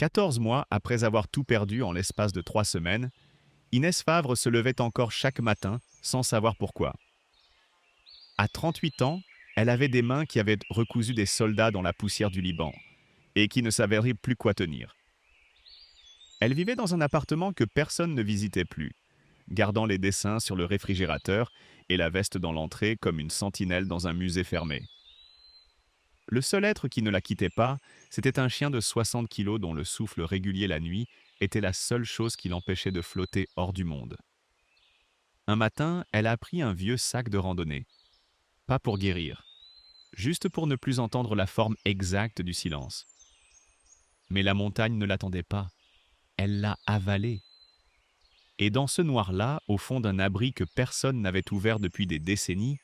14 mois après avoir tout perdu en l'espace de 3 semaines, Inès Favre se levait encore chaque matin sans savoir pourquoi. À 38 ans, elle avait des mains qui avaient recousu des soldats dans la poussière du Liban et qui ne savaient plus quoi tenir. Elle vivait dans un appartement que personne ne visitait plus, gardant les dessins sur le réfrigérateur et la veste dans l'entrée comme une sentinelle dans un musée fermé. Le seul être qui ne la quittait pas, c'était un chien de 60 kilos dont le souffle régulier la nuit était la seule chose qui l'empêchait de flotter hors du monde. Un matin, elle a pris un vieux sac de randonnée. Pas pour guérir, juste pour ne plus entendre la forme exacte du silence. Mais la montagne ne l'attendait pas. Elle l'a avalé. Et dans ce noir-là, au fond d'un abri que personne n'avait ouvert depuis des décennies,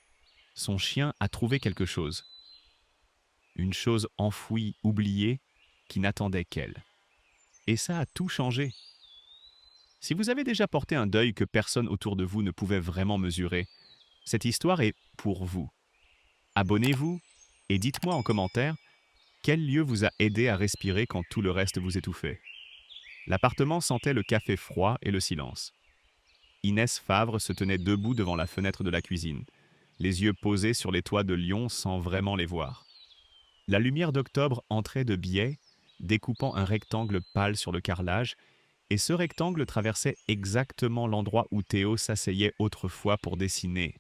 son chien a trouvé quelque chose. Une chose enfouie, oubliée, qui n'attendait qu'elle. Et ça a tout changé. Si vous avez déjà porté un deuil que personne autour de vous ne pouvait vraiment mesurer, cette histoire est pour vous. Abonnez-vous et dites-moi en commentaire quel lieu vous a aidé à respirer quand tout le reste vous étouffait. L'appartement sentait le café froid et le silence. Inès Favre se tenait debout devant la fenêtre de la cuisine, les yeux posés sur les toits de Lyon sans vraiment les voir. La lumière d'octobre entrait de biais, découpant un rectangle pâle sur le carrelage, et ce rectangle traversait exactement l'endroit où Théo s'asseyait autrefois pour dessiner,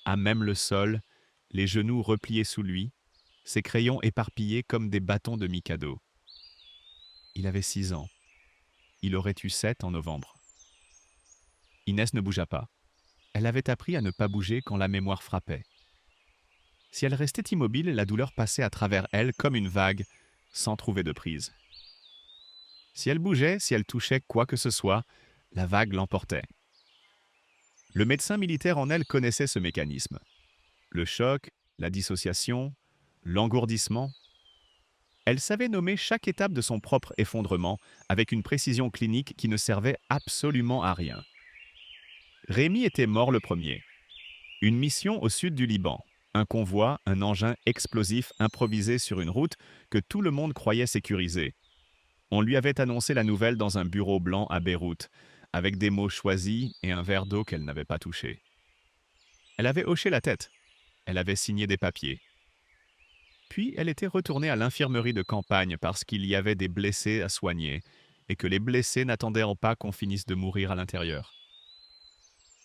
à même le sol, les genoux repliés sous lui, ses crayons éparpillés comme des bâtons de Mikado. Il avait 6 ans. Il aurait eu 7 en novembre. Inès ne bougea pas. Elle avait appris à ne pas bouger quand la mémoire frappait. Si elle restait immobile, la douleur passait à travers elle comme une vague, sans trouver de prise. Si elle bougeait, si elle touchait quoi que ce soit, la vague l'emportait. Le médecin militaire en elle connaissait ce mécanisme. Le choc, la dissociation, l'engourdissement. Elle savait nommer chaque étape de son propre effondrement avec une précision clinique qui ne servait absolument à rien. Rémi était mort le premier. Une mission au sud du Liban. Un convoi, un engin explosif improvisé sur une route que tout le monde croyait sécurisée. On lui avait annoncé la nouvelle dans un bureau blanc à Beyrouth, avec des mots choisis et un verre d'eau qu'elle n'avait pas touché. Elle avait hoché la tête. Elle avait signé des papiers. Puis elle était retournée à l'infirmerie de campagne parce qu'il y avait des blessés à soigner et que les blessés n'attendaient pas qu'on finisse de mourir à l'intérieur.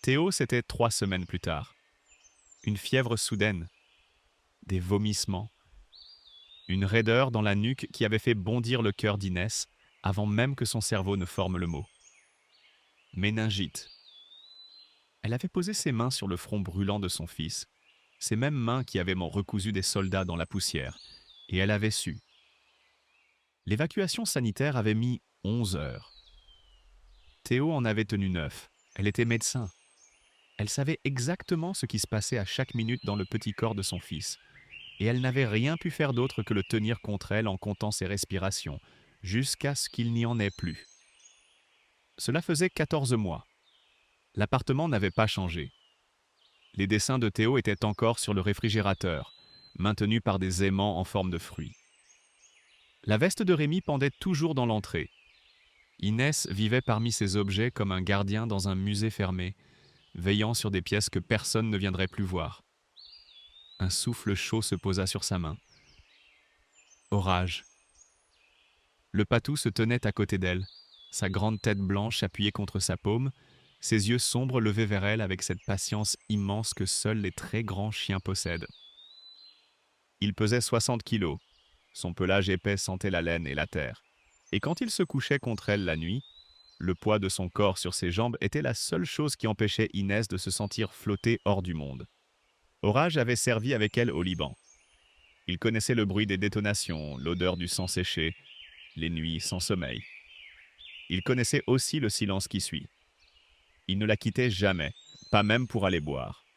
Théo, c'était 3 semaines plus tard. Une fièvre soudaine, des vomissements, une raideur dans la nuque qui avait fait bondir le cœur d'Inès avant même que son cerveau ne forme le mot. Méningite. Elle avait posé ses mains sur le front brûlant de son fils, ces mêmes mains qui avaient recousu des soldats dans la poussière, et elle avait su. L'évacuation sanitaire avait mis 11 heures. Théo en avait tenu 9. Elle était médecin. Elle savait exactement ce qui se passait à chaque minute dans le petit corps de son fils, et elle n'avait rien pu faire d'autre que le tenir contre elle en comptant ses respirations, jusqu'à ce qu'il n'y en ait plus. Cela faisait 14 mois. L'appartement n'avait pas changé. Les dessins de Théo étaient encore sur le réfrigérateur, maintenus par des aimants en forme de fruits. La veste de Rémi pendait toujours dans l'entrée. Inès vivait parmi ces objets comme un gardien dans un musée fermé, veillant sur des pièces que personne ne viendrait plus voir. Un souffle chaud se posa sur sa main. Orage. Le patou se tenait à côté d'elle, sa grande tête blanche appuyée contre sa paume, ses yeux sombres levés vers elle avec cette patience immense que seuls les très grands chiens possèdent. Il pesait 60 kilos. Son pelage épais sentait la laine et la terre. Et quand il se couchait contre elle la nuit, le poids de son corps sur ses jambes était la seule chose qui empêchait Inès de se sentir flotter hors du monde. Orage avait servi avec elle au Liban. Il connaissait le bruit des détonations, l'odeur du sang séché, les nuits sans sommeil. Il connaissait aussi le silence qui suit. Il ne la quittait jamais, pas même pour aller boire.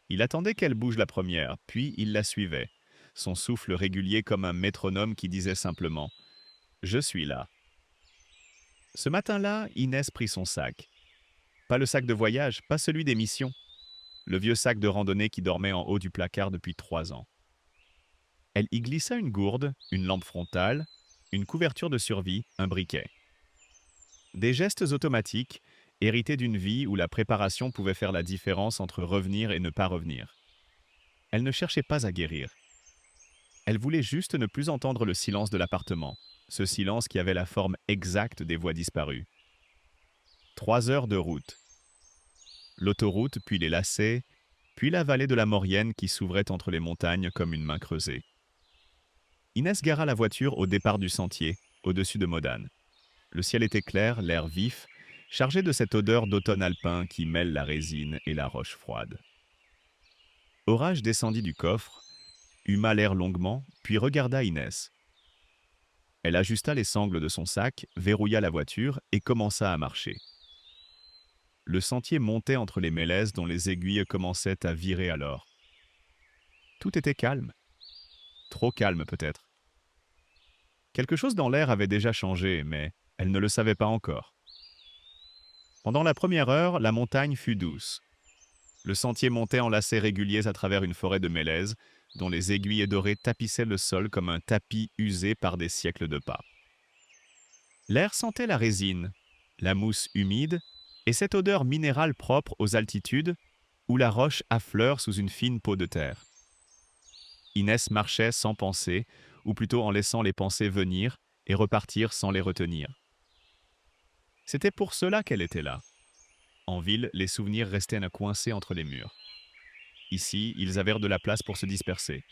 Il attendait qu'elle bouge la première, puis il la suivait, son souffle régulier comme un métronome qui disait simplement « Je suis là ». Ce matin-là, Inès prit son sac. Pas le sac de voyage, pas celui des missions. Le vieux sac de randonnée qui dormait en haut du placard depuis 3 ans. Elle y glissa une gourde, une lampe frontale, une couverture de survie, un briquet. Des gestes automatiques, hérités d'une vie où la préparation pouvait faire la différence entre revenir et ne pas revenir. Elle ne cherchait pas à guérir. Elle voulait juste ne plus entendre le silence de l'appartement, ce silence qui avait la forme exacte des voix disparues. 3 heures de route. L'autoroute, puis les lacets, puis la vallée de la Maurienne qui s'ouvrait entre les montagnes comme une main creusée. Inès gara la voiture au départ du sentier, au-dessus de Modane. Le ciel était clair, l'air vif, chargé de cette odeur d'automne alpin qui mêle la résine et la roche froide. Orage descendit du coffre, huma l'air longuement, puis regarda Inès. Elle ajusta les sangles de son sac, verrouilla la voiture et commença à marcher. Le sentier montait entre les mélèzes dont les aiguilles commençaient à virer alors. Tout était calme. Trop calme peut-être. Quelque chose dans l'air avait déjà changé, mais elle ne le savait pas encore. Pendant la première heure, la montagne fut douce. Le sentier montait en lacets réguliers à travers une forêt de mélèzes, dont les aiguilles dorées tapissaient le sol comme un tapis usé par des siècles de pas. L'air sentait la résine, la mousse humide et cette odeur minérale propre aux altitudes où la roche affleure sous une fine peau de terre. Inès marchait sans penser, ou plutôt en laissant les pensées venir et repartir sans les retenir. C'était pour cela qu'elle était là. En ville, les souvenirs restaient coincés entre les murs. Ici, ils avaient de la place pour se disperser.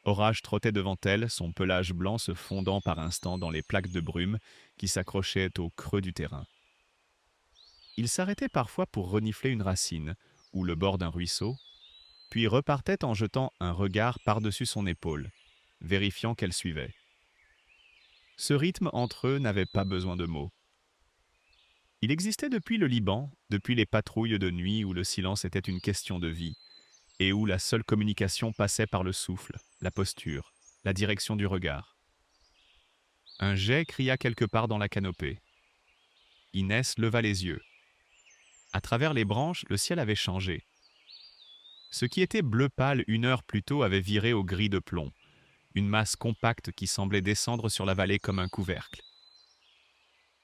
Orage trottait devant elle, son pelage blanc se fondant par instants dans les plaques de brume qui s'accrochaient au creux du terrain. Il s'arrêtait parfois pour renifler une racine ou le bord d'un ruisseau, puis repartait en jetant un regard par-dessus son épaule, vérifiant qu'elle suivait. Ce rythme entre eux n'avait pas besoin de mots. Il existait depuis le Liban, depuis les patrouilles de nuit où le silence était une question de vie, et où la seule communication passait par le souffle, la posture, la direction du regard. Un jet cria quelque part dans la canopée. Inès leva les yeux. À travers les branches, le ciel avait changé. Ce qui était bleu pâle 1 heure plus tôt avait viré au gris de plomb, une masse compacte qui semblait descendre sur la vallée comme un couvercle.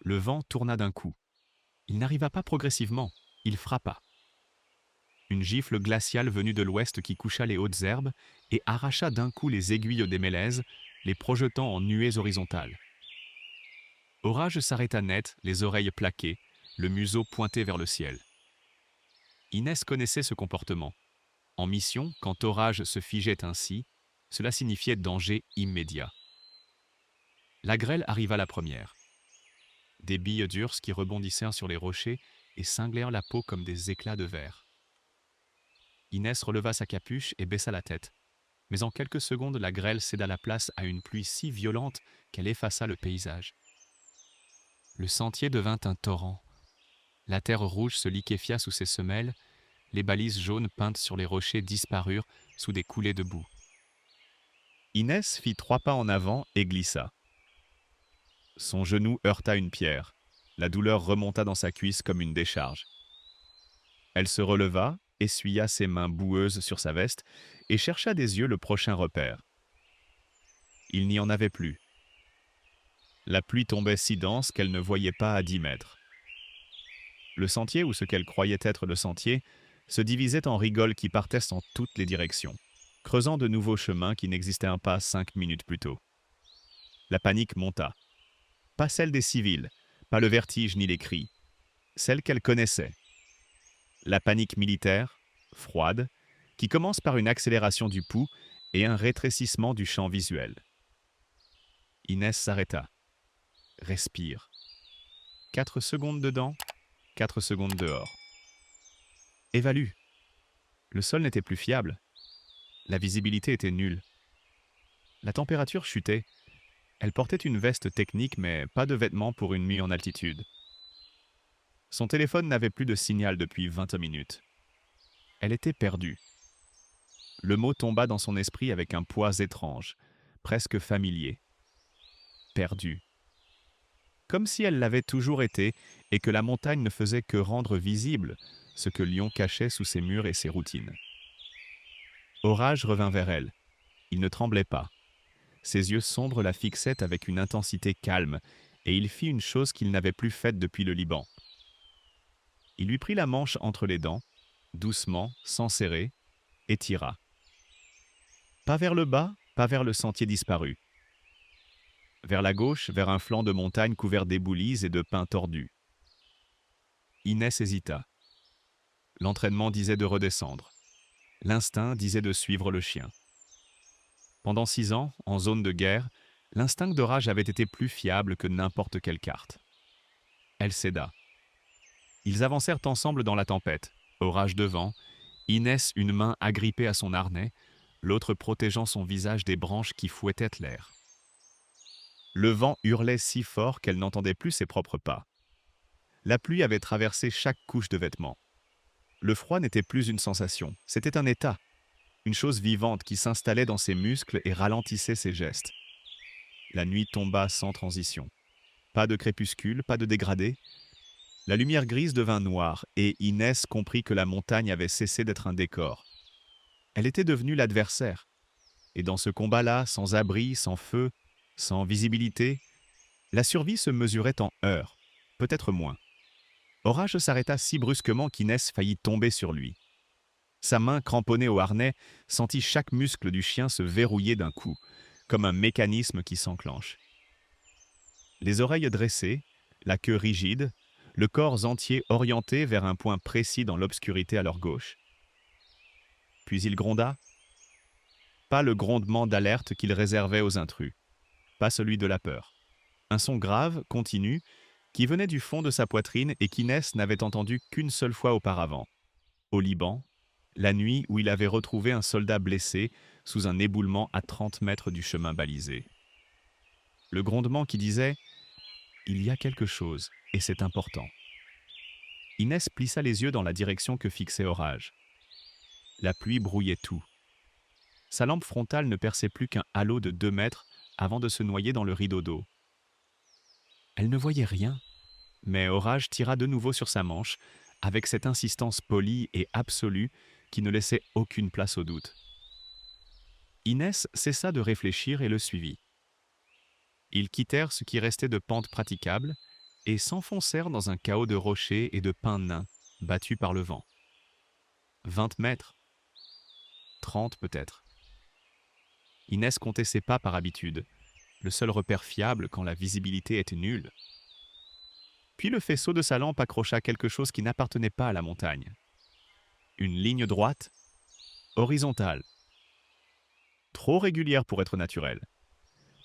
Le vent tourna d'un coup. Il n'arriva pas progressivement, il frappa. Une gifle glaciale venue de l'ouest qui coucha les hautes herbes et arracha d'un coup les aiguilles des mélèzes, les projetant en nuées horizontales. Orage s'arrêta net, les oreilles plaquées, le museau pointé vers le ciel. Inès connaissait ce comportement. En mission, quand Orage se figeait ainsi, cela signifiait danger immédiat. La grêle arriva la première. Des billes d'urs qui rebondissèrent sur les rochers et cinglèrent la peau comme des éclats de verre. Inès releva sa capuche et baissa la tête. Mais en quelques secondes, la grêle céda la place à une pluie si violente qu'elle effaça le paysage. Le sentier devint un torrent. La terre rouge se liquéfia sous ses semelles, les balises jaunes peintes sur les rochers disparurent sous des coulées de boue. Inès fit 3 pas en avant et glissa. Son genou heurta une pierre. La douleur remonta dans sa cuisse comme une décharge. Elle se releva, essuya ses mains boueuses sur sa veste et chercha des yeux le prochain repère. Il n'y en avait plus. La pluie tombait si dense qu'elle ne voyait pas à 10 mètres. Le sentier, ou ce qu'elle croyait être le sentier, se divisait en rigoles qui partaient dans toutes les directions, creusant de nouveaux chemins qui n'existaient pas 5 minutes plus tôt. La panique monta. Pas celle des civils, pas le vertige ni les cris, celle qu'elle connaissait. La panique militaire, froide, qui commence par une accélération du pouls et un rétrécissement du champ visuel. Inès s'arrêta. Respire. 4 secondes dedans, 4 secondes dehors. Évalue. Le sol n'était plus fiable. La visibilité était nulle. La température chutait. Elle portait une veste technique, mais pas de vêtements pour une nuit en altitude. Son téléphone n'avait plus de signal depuis 20 minutes. Elle était perdue. Le mot tomba dans son esprit avec un poids étrange, presque familier. Perdue. Comme si elle l'avait toujours été et que la montagne ne faisait que rendre visible ce que Lyon cachait sous ses murs et ses routines. Orage revint vers elle. Il ne tremblait pas. Ses yeux sombres la fixaient avec une intensité calme, et il fit une chose qu'il n'avait plus faite depuis le Liban. Il lui prit la manche entre les dents, doucement, sans serrer, et tira. Pas vers le bas, pas vers le sentier disparu. Vers la gauche, vers un flanc de montagne couvert d'éboulis et de pins tordus. Inès hésita. L'entraînement disait de redescendre. L'instinct disait de suivre le chien. Pendant 6 ans, en zone de guerre, l'instinct d'Orage avait été plus fiable que n'importe quelle carte. Elle céda. Ils avancèrent ensemble dans la tempête, Orage devant, Inès une main agrippée à son harnais, l'autre protégeant son visage des branches qui fouettaient l'air. Le vent hurlait si fort qu'elle n'entendait plus ses propres pas. La pluie avait traversé chaque couche de vêtements. Le froid n'était plus une sensation, c'était un état, une chose vivante qui s'installait dans ses muscles et ralentissait ses gestes. La nuit tomba sans transition. Pas de crépuscule, pas de dégradé. La lumière grise devint noire et Inès comprit que la montagne avait cessé d'être un décor. Elle était devenue l'adversaire. Et dans ce combat-là, sans abri, sans feu, sans visibilité, la survie se mesurait en heures, peut-être moins. Orage s'arrêta si brusquement qu'Inès faillit tomber sur lui. Sa main cramponnée au harnais sentit chaque muscle du chien se verrouiller d'un coup, comme un mécanisme qui s'enclenche. Les oreilles dressées, la queue rigide, le corps entier orienté vers un point précis dans l'obscurité à leur gauche. Puis il gronda. Pas le grondement d'alerte qu'il réservait aux intrus, pas celui de la peur. Un son grave, continu, qui venait du fond de sa poitrine et qu'Inès n'avait entendu qu'une seule fois auparavant, au Liban, la nuit où il avait retrouvé un soldat blessé sous un éboulement à 30 mètres du chemin balisé. Le grondement qui disait « Il y a quelque chose, et c'est important ». Inès plissa les yeux dans la direction que fixait Orage. La pluie brouillait tout. Sa lampe frontale ne perçait plus qu'un halo de 2 mètres avant de se noyer dans le rideau d'eau. Elle ne voyait rien, mais Orage tira de nouveau sur sa manche, avec cette insistance polie et absolue qui ne laissait aucune place au doute. Inès cessa de réfléchir et le suivit. Ils quittèrent ce qui restait de pente praticable et s'enfoncèrent dans un chaos de rochers et de pins nains, battus par le vent. 20 mètres, 30 peut-être. Inès comptait ses pas par habitude, le seul repère fiable quand la visibilité était nulle. Puis le faisceau de sa lampe accrocha quelque chose qui n'appartenait pas à la montagne. Une ligne droite, horizontale, trop régulière pour être naturelle.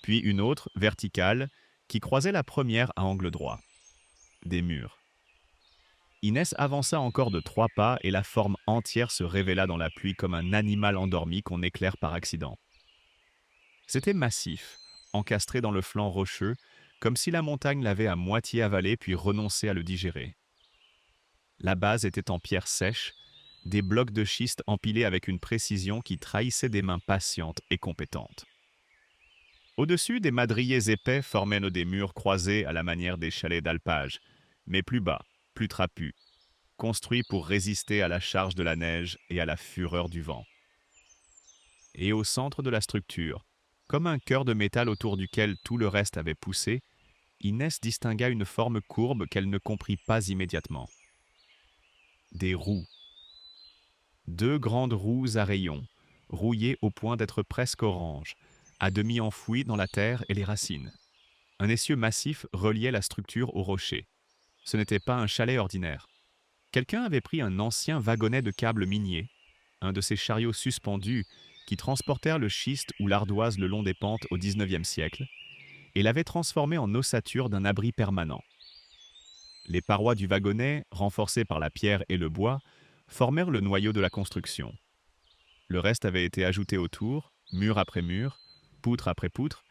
Puis une autre, verticale, qui croisait la première à angle droit. Des murs. Inès avança encore de 3 pas et la forme entière se révéla dans la pluie comme un animal endormi qu'on éclaire par accident. C'était massif, encastré dans le flanc rocheux, comme si la montagne l'avait à moitié avalé puis renoncé à le digérer. La base était en pierre sèche, des blocs de schiste empilés avec une précision qui trahissait des mains patientes et compétentes. Au-dessus, des madriers épais formaient des murs croisés à la manière des chalets d'alpage, mais plus bas, plus trapus, construits pour résister à la charge de la neige et à la fureur du vent. Et au centre de la structure, comme un cœur de métal autour duquel tout le reste avait poussé, Inès distingua une forme courbe qu'elle ne comprit pas immédiatement. Des roues. 2 grandes roues à rayons, rouillées au point d'être presque orange, à demi enfouies dans la terre et les racines. Un essieu massif reliait la structure au rocher. Ce n'était pas un chalet ordinaire. Quelqu'un avait pris un ancien wagonnet de câbles miniers, un de ces chariots suspendus qui transportèrent le schiste ou l'ardoise le long des pentes au XIXe siècle, et l'avait transformé en ossature d'un abri permanent. Les parois du wagonnet, renforcées par la pierre et le bois, formèrent le noyau de la construction. Le reste avait été ajouté autour, mur après mur, poutre après poutre,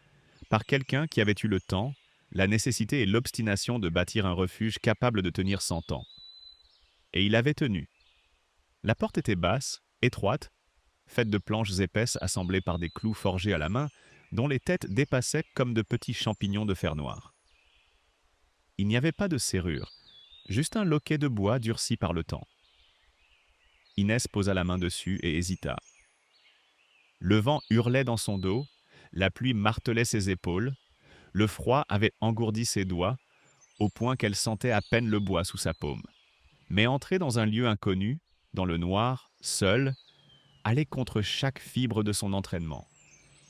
par quelqu'un qui avait eu le temps, la nécessité et l'obstination de bâtir un refuge capable de tenir 100 ans. Et il avait tenu. La porte était basse, étroite, faite de planches épaisses assemblées par des clous forgés à la main, dont les têtes dépassaient comme de petits champignons de fer noir. Il n'y avait pas de serrure, juste un loquet de bois durci par le temps. Inès posa la main dessus et hésita. Le vent hurlait dans son dos, La pluie martelait ses épaules, le froid avait engourdi ses doigts, au point qu'elle sentait à peine le bois sous sa paume. Mais entrer dans un lieu inconnu, dans le noir, seul, allait contre chaque fibre de son entraînement.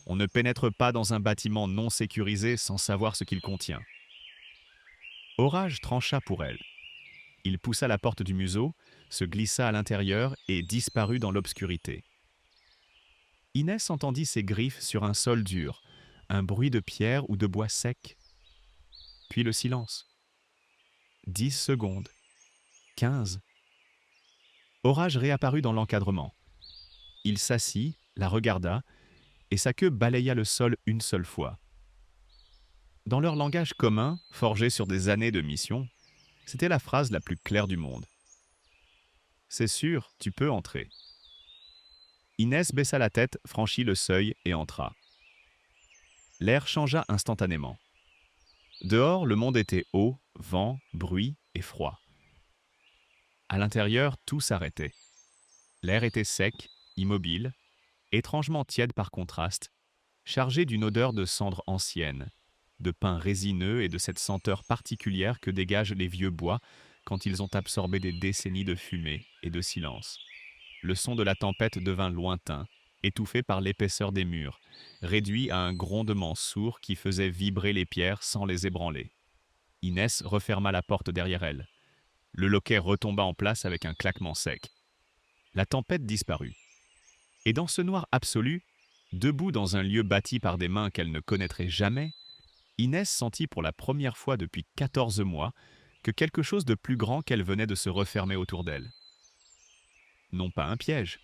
On ne pénètre pas dans un bâtiment non sécurisé sans savoir ce qu'il contient. Orage trancha pour elle. Il poussa la porte du museau, se glissa à l'intérieur et disparut dans l'obscurité. Inès entendit ses griffes sur un sol dur, un bruit de pierre ou de bois sec. Puis le silence. 10 secondes. 15. Orage réapparut dans l'encadrement. Il s'assit, la regarda, et sa queue balaya le sol une seule fois. Dans leur langage commun, forgé sur des années de mission, c'était la phrase la plus claire du monde. « C'est sûr, tu peux entrer. » Inès baissa la tête, franchit le seuil et entra. L'air changea instantanément. Dehors, le monde était eau, vent, bruit et froid. À l'intérieur, tout s'arrêtait. L'air était sec, immobile, étrangement tiède par contraste, chargé d'une odeur de cendres anciennes, de pin résineux et de cette senteur particulière que dégagent les vieux bois quand ils ont absorbé des décennies de fumée et de silence. Le son de la tempête devint lointain, étouffé par l'épaisseur des murs, réduit à un grondement sourd qui faisait vibrer les pierres sans les ébranler. Inès referma la porte derrière elle. Le loquet retomba en place avec un claquement sec. La tempête disparut. Et dans ce noir absolu, debout dans un lieu bâti par des mains qu'elle ne connaîtrait jamais, Inès sentit pour la première fois depuis 14 mois que quelque chose de plus grand qu'elle venait de se refermer autour d'elle. Non pas un piège,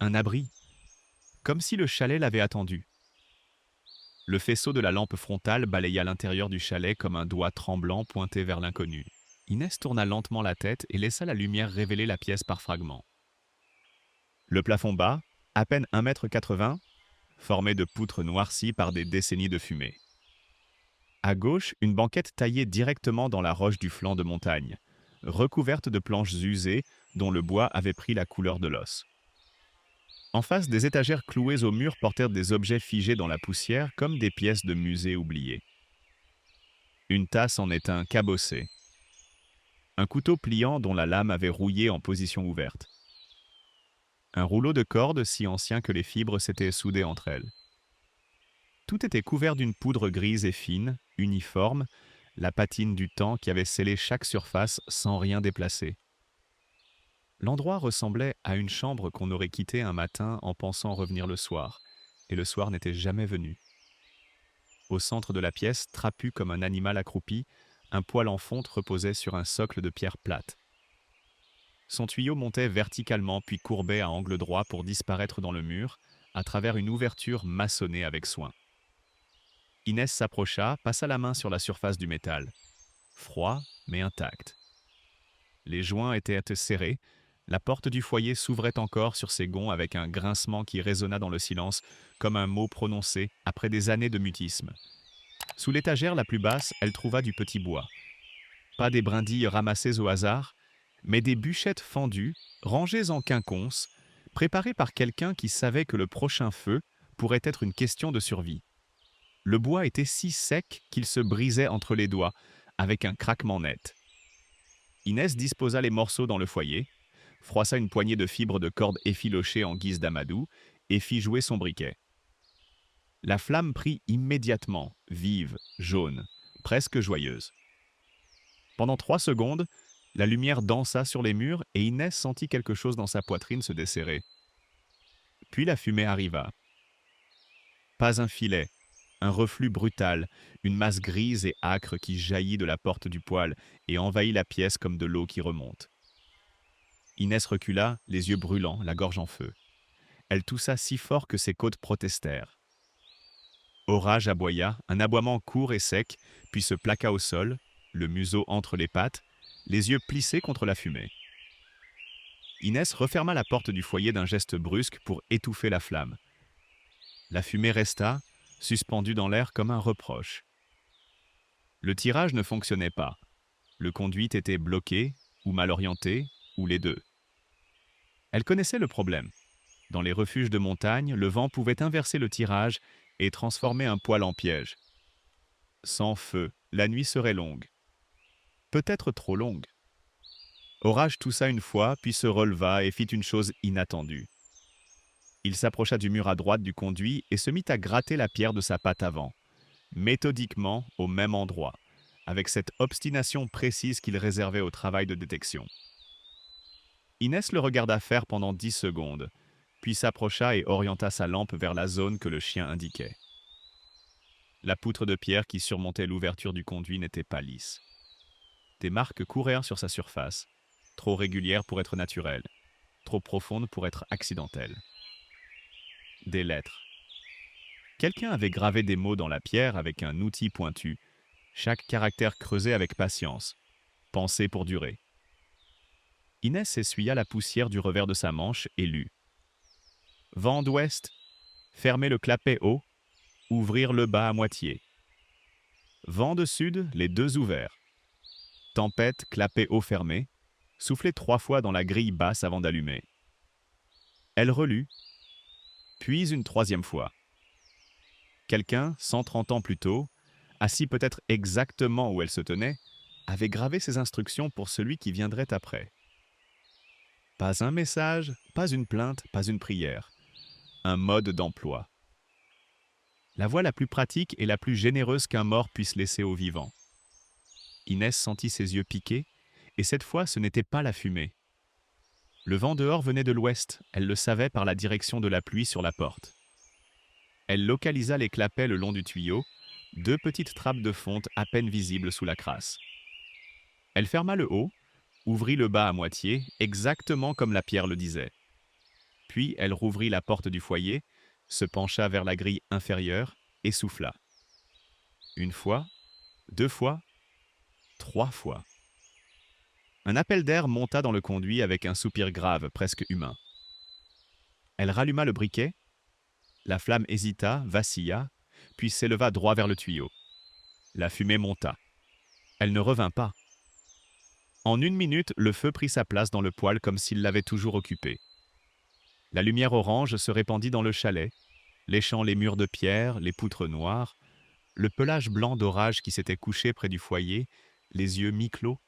un abri, comme si le chalet l'avait attendu. Le faisceau de la lampe frontale balaya l'intérieur du chalet comme un doigt tremblant pointé vers l'inconnu. Inès tourna lentement la tête et laissa la lumière révéler la pièce par fragments. Le plafond bas, à peine 1,80 m, formé de poutres noircies par des décennies de fumée. À gauche, une banquette taillée directement dans la roche du flanc de montagne, recouverte de planches usées dont le bois avait pris la couleur de l'os. En face, des étagères clouées au mur portèrent des objets figés dans la poussière comme des pièces de musée oubliées. Une tasse en étain cabossée. Un couteau pliant dont la lame avait rouillé en position ouverte. Un rouleau de corde si ancien que les fibres s'étaient soudées entre elles. Tout était couvert d'une poudre grise et fine, uniforme, la patine du temps qui avait scellé chaque surface sans rien déplacer. L'endroit ressemblait à une chambre qu'on aurait quittée un matin en pensant revenir le soir, et le soir n'était jamais venu. Au centre de la pièce, trapu comme un animal accroupi, un poêle en fonte reposait sur un socle de pierre plate. Son tuyau montait verticalement puis courbait à angle droit pour disparaître dans le mur, à travers une ouverture maçonnée avec soin. Inès s'approcha, passa la main sur la surface du métal. Froid, mais intact. Les joints étaient serrés, la porte du foyer s'ouvrait encore sur ses gonds avec un grincement qui résonna dans le silence, comme un mot prononcé après des années de mutisme. Sous l'étagère la plus basse, elle trouva du petit bois. Pas des brindilles ramassées au hasard, mais des bûchettes fendues, rangées en quinconce, préparées par quelqu'un qui savait que le prochain feu pourrait être une question de survie. Le bois était si sec qu'il se brisait entre les doigts, avec un craquement net. Inès disposa les morceaux dans le foyer, froissa une poignée de fibres de corde effilochées en guise d'amadou et fit jouer son briquet. La flamme prit immédiatement, vive, jaune, presque joyeuse. Pendant 3 secondes, la lumière dansa sur les murs et Inès sentit quelque chose dans sa poitrine se desserrer. Puis la fumée arriva. Pas un filet, un reflux brutal, une masse grise et âcre qui jaillit de la porte du poêle et envahit la pièce comme de l'eau qui remonte. Inès recula, les yeux brûlants, la gorge en feu. Elle toussa si fort que ses côtes protestèrent. Orage aboya, un aboiement court et sec, puis se plaqua au sol, le museau entre les pattes, les yeux plissés contre la fumée. Inès referma la porte du foyer d'un geste brusque pour étouffer la flamme. La fumée resta, suspendue dans l'air comme un reproche. Le tirage ne fonctionnait pas. Le conduit était bloqué, ou mal orienté, ou les deux. Elle connaissait le problème. Dans les refuges de montagne, le vent pouvait inverser le tirage et transformer un poêle en piège. Sans feu, la nuit serait longue. Peut-être trop longue. Orage toussa une fois, puis se releva et fit une chose inattendue. Il s'approcha du mur à droite du conduit et se mit à gratter la pierre de sa patte avant, méthodiquement au même endroit, avec cette obstination précise qu'il réservait au travail de détection. Inès le regarda faire pendant 10 secondes, puis s'approcha et orienta sa lampe vers la zone que le chien indiquait. La poutre de pierre qui surmontait l'ouverture du conduit n'était pas lisse. Des marques courèrent sur sa surface, trop régulières pour être naturelles, trop profondes pour être accidentelles. Des lettres. Quelqu'un avait gravé des mots dans la pierre avec un outil pointu, chaque caractère creusé avec patience, pensé pour durer. Inès essuya la poussière du revers de sa manche et lut. Vent d'ouest, fermer le clapet haut, ouvrir le bas à moitié. Vent de sud, les deux ouverts. Tempête, clapet haut fermé, souffler 3 fois dans la grille basse avant d'allumer. Elle relut, puis une 3e fois. Quelqu'un, 130 ans plus tôt, assis peut-être exactement où elle se tenait, avait gravé ses instructions pour celui qui viendrait après. Pas un message, pas une plainte, pas une prière. Un mode d'emploi. La voie la plus pratique et la plus généreuse qu'un mort puisse laisser au vivant. Inès sentit ses yeux piquer, et cette fois ce n'était pas la fumée. Le vent dehors venait de l'ouest, elle le savait par la direction de la pluie sur la porte. Elle localisa les clapets le long du tuyau, 2 petites trappes de fonte à peine visibles sous la crasse. Elle ferma le haut, ouvrit le bas à moitié, exactement comme la pierre le disait. Puis elle rouvrit la porte du foyer, se pencha vers la grille inférieure et souffla. 1 fois, 2 fois, 3 fois. Un appel d'air monta dans le conduit avec un soupir grave, presque humain. Elle ralluma le briquet. La flamme hésita, vacilla, puis s'éleva droit vers le tuyau. La fumée monta. Elle ne revint pas. En 1 minute, le feu prit sa place dans le poêle comme s'il l'avait toujours occupé. La lumière orange se répandit dans le chalet, léchant les murs de pierre, les poutres noires, le pelage blanc d'orage qui s'était couché près du foyer, les yeux mi-clos.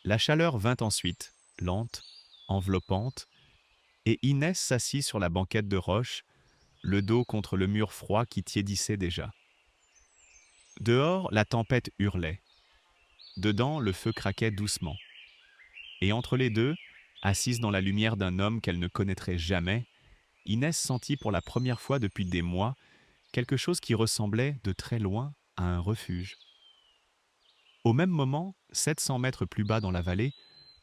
La chaleur vint ensuite, lente, enveloppante, et Inès s'assit sur la banquette de roche, le dos contre le mur froid qui tiédissait déjà. Dehors, la tempête hurlait. Dedans, le feu craquait doucement. Et entre les deux, assise dans la lumière d'un homme qu'elle ne connaîtrait jamais, Inès sentit pour la première fois depuis des mois quelque chose qui ressemblait, de très loin, à un refuge. Au même moment, 700 mètres plus bas dans la vallée,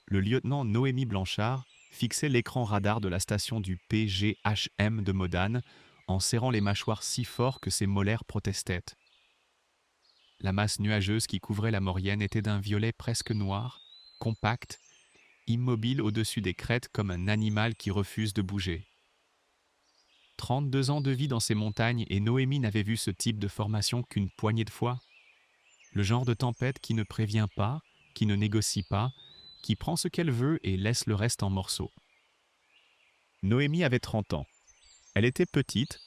le lieutenant Noémie Blanchard fixait l'écran radar de la station du PGHM de Modane en serrant les mâchoires si fort que ses molaires protestaient. La masse nuageuse qui couvrait la Maurienne était d'un violet presque noir, compact, immobile au-dessus des crêtes comme un animal qui refuse de bouger. 32 ans de vie dans ces montagnes et Noémie n'avait vu ce type de formation qu'une poignée de fois. Le genre de tempête qui ne prévient pas, qui ne négocie pas, qui prend ce qu'elle veut et laisse le reste en morceaux. Noémie avait 30 ans. Elle était petite,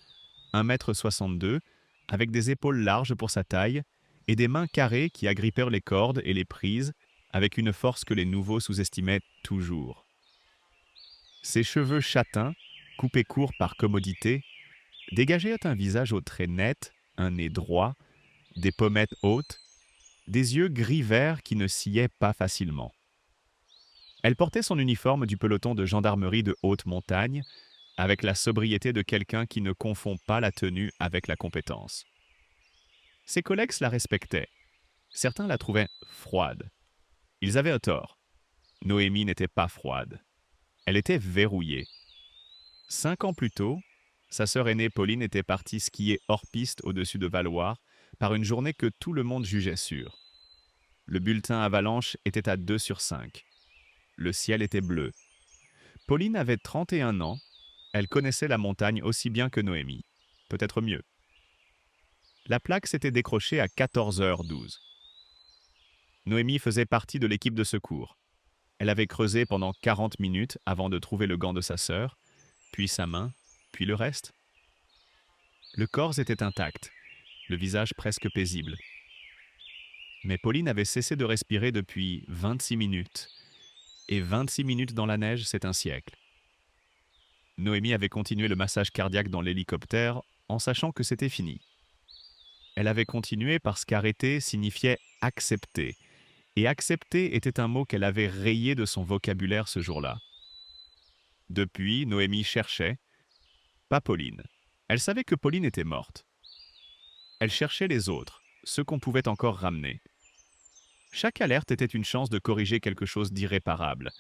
1,62 m, avec des épaules larges pour sa taille et des mains carrées qui agrippèrent les cordes et les prises avec une force que les nouveaux sous-estimaient toujours. Ses cheveux châtains, coupés courts par commodité, dégageaient un visage aux traits nets, un nez droit, des pommettes hautes, des yeux gris-vert qui ne sciaient pas facilement. Elle portait son uniforme du peloton de gendarmerie de haute montagne, avec la sobriété de quelqu'un qui ne confond pas la tenue avec la compétence. Ses collègues la respectaient. Certains la trouvaient froide. Ils avaient tort. Noémie n'était pas froide. Elle était verrouillée. 5 ans plus tôt, sa sœur aînée Pauline était partie skier hors piste au-dessus de Valloire par une journée que tout le monde jugeait sûre. Le bulletin avalanche était à 2 sur 5. Le ciel était bleu. Pauline avait 31 ans. Elle connaissait la montagne aussi bien que Noémie. Peut-être mieux. La plaque s'était décrochée à 14h12. Noémie faisait partie de l'équipe de secours. Elle avait creusé pendant 40 minutes avant de trouver le gant de sa sœur, puis sa main, puis le reste. Le corps était intact, le visage presque paisible. Mais Pauline avait cessé de respirer depuis 26 minutes. Et 26 minutes dans la neige, c'est un siècle. Noémie avait continué le massage cardiaque dans l'hélicoptère en sachant que c'était fini. Elle avait continué parce qu'arrêter signifiait accepter. Et accepter était un mot qu'elle avait rayé de son vocabulaire ce jour-là. Depuis, Noémie cherchait, pas Pauline. Elle savait que Pauline était morte. Elle cherchait les autres, ceux qu'on pouvait encore ramener. Chaque alerte était une chance de corriger quelque chose d'irréparable.